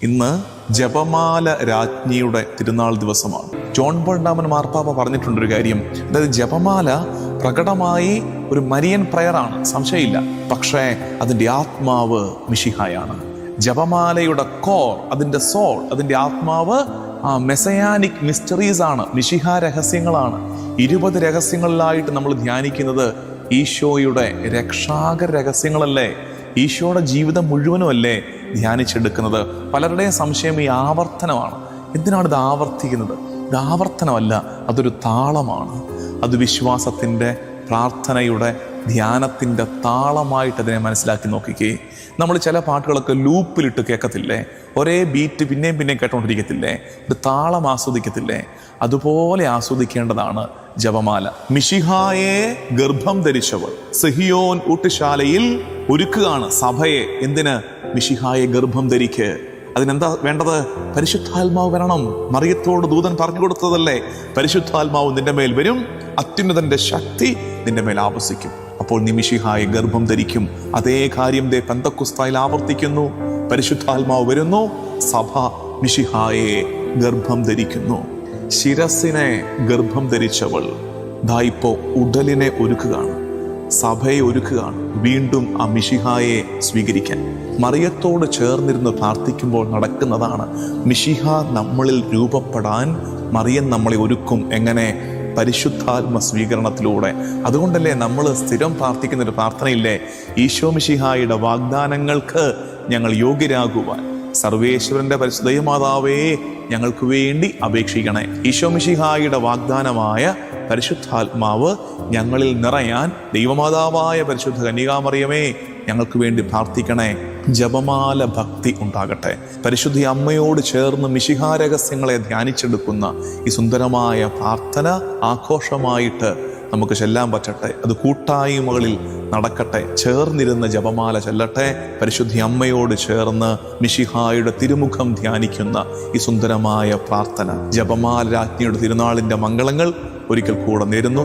ഇന്ന് ജപമാല രാജ്ഞിയുടെ തിരുനാൾ ദിവസമാണ്. ജോൺ പോൾ രണ്ടാമൻ മാർപ്പാപ്പ പറഞ്ഞിട്ടുണ്ടൊരു കാര്യം, അതായത് ജപമാല പ്രകടമായി ഒരു മരിയൻ പ്രയറാണ്, സംശയമില്ല. പക്ഷേ അതിൻ്റെ ആത്മാവ് മിശിഹായാണ്. ജപമാലയുടെ കോർ, അതിൻ്റെ സോൾ, അതിൻ്റെ ആത്മാവ് മെസയാനിക് മിസ്റ്ററീസ് ആണ്, മിശിഹ രഹസ്യങ്ങളാണ്. 20 രഹസ്യങ്ങളിലായിട്ട് നമ്മൾ ധ്യാനിക്കുന്നത് ഈശോയുടെ രക്ഷാകര രഹസ്യങ്ങളല്ലേ, ഈശോയുടെ ജീവിതം മുഴുവനും അല്ലേ ധ്യാനിച്ചെടുക്കുന്നത്. പലരുടെയും സംശയം ഈ ആവർത്തനമാണ്. എന്തിനാണ് ഇത് ആവർത്തിക്കുന്നത്? ഇത് ആവർത്തനമല്ല, അതൊരു താളമാണ്. അത് വിശ്വാസത്തിൻ്റെ, പ്രാർത്ഥനയുടെ, ധ്യാനത്തിൻ്റെ താളമായിട്ട് അതിനെ മനസ്സിലാക്കി നോക്കിക്കേ. നമ്മൾ ചില പാട്ടുകളൊക്കെ ലൂപ്പിലിട്ട് കേൾക്കത്തില്ലേ, ഒരേ ബീറ്റ് പിന്നെയും പിന്നെയും കേട്ടോണ്ടിരിക്കത്തില്ലേ, ഒരു താളം ആസ്വദിക്കത്തില്ലേ? അതുപോലെ ആസ്വദിക്കേണ്ടതാണ് ജപമാല. മിശിഹായെ ഗർഭം ധരിച്ചവൾ സിഹിയോൻ ഊട്ടുശാലയിൽ ഒരുക്കുകയാണ് സഭയെ. എന്തിന്? മിശിഹായെ ഗർഭം ധരിക്ക്. അതിനെന്താ വേണ്ടത്? പരിശുദ്ധാത്മാവ് വരണം. മറിയത്തോട് ദൂതൻ പറഞ്ഞു കൊടുത്തതല്ലേ, പരിശുദ്ധാത്മാവ് നിന്റെ മേൽ വരും, അത്യുന്നതന്റെ ശക്തി നിന്റെ മേൽ ആവസിക്കും, അപ്പോൾ നീ മിശിഹായെ ഗർഭം ധരിക്കും. അതേ കാര്യം പെന്തക്കോസ്തായിൽ ആവർത്തിക്കുന്നു. പരിശുദ്ധാത്മാവ് വരുന്നു, സഭ മിശിഹായെ ഗർഭം ധരിക്കുന്നു. ശിരസിനെ ഗർഭം ധരിച്ചവൾ ദാ ഇപ്പോ ഉടലിനെ ഒരുക്കുകയാണ്, സഭയെ ഒരുക്കുകയാണ് വീണ്ടും ആ മിശിഹായെ സ്വീകരിക്കാൻ. മറിയത്തോട് ചേർന്നിരുന്ന് പ്രാർത്ഥിക്കുമ്പോൾ നടക്കുന്നതാണ്. മിശിഹ നമ്മളിൽ രൂപപ്പെടാൻ മറിയം നമ്മളെ ഒരുക്കും. എങ്ങനെ? പരിശുദ്ധാത്മ സ്വീകരണത്തിലൂടെ. അതുകൊണ്ടല്ലേ നമ്മൾ സ്ഥിരം പ്രാർത്ഥിക്കുന്നൊരു പ്രാർത്ഥനയില്ലേ, ഈശോ മിശിഹായുടെ വാഗ്ദാനങ്ങൾക്ക് ഞങ്ങൾ യോഗ്യരാകുവാൻ സർവേശ്വരന്റെ പരിശുദ്ധ മാതാവേ ഞങ്ങൾക്ക് വേണ്ടി അപേക്ഷിക്കണേ. ഈശോ മിശിഹായുടെ വാഗ്ദാനമായ പരിശുദ്ധാത്മാവ് ഞങ്ങളിൽ നിറയാൻ ദൈവമാതാവായ പരിശുദ്ധ കന്യകാമറിയമേ ഞങ്ങൾക്ക് വേണ്ടി പ്രാർത്ഥിക്കണേ. ജപമാല ഭക്തി ഉണ്ടാകട്ടെ. പരിശുദ്ധ അമ്മയോട് ചേർന്ന് മിശിഹാ രഹസ്യങ്ങളെ ധ്യാനിച്ചെടുക്കുന്ന ഈ സുന്ദരമായ പ്രാർത്ഥന ആഘോഷമായിട്ട് നമുക്ക് ചെല്ലാൻ പറ്റട്ടെ. അത് കൂട്ടായ്മകളിൽ നടക്കട്ടെ. ചേർന്നിരുന്ന് ജപമാല ചെല്ലട്ടെ. പരിശുദ്ധ അമ്മയോട് ചേർന്ന് മിശിഹായുടെ തിരുമുഖം ധ്യാനിക്കുന്ന ഈ സുന്ദരമായ പ്രാർത്ഥന, ജപമാല രാജ്ഞിയുടെ തിരുനാളിൻ്റെ മംഗളങ്ങൾ ഒരിക്കൽ കൂടെ നേരുന്നു.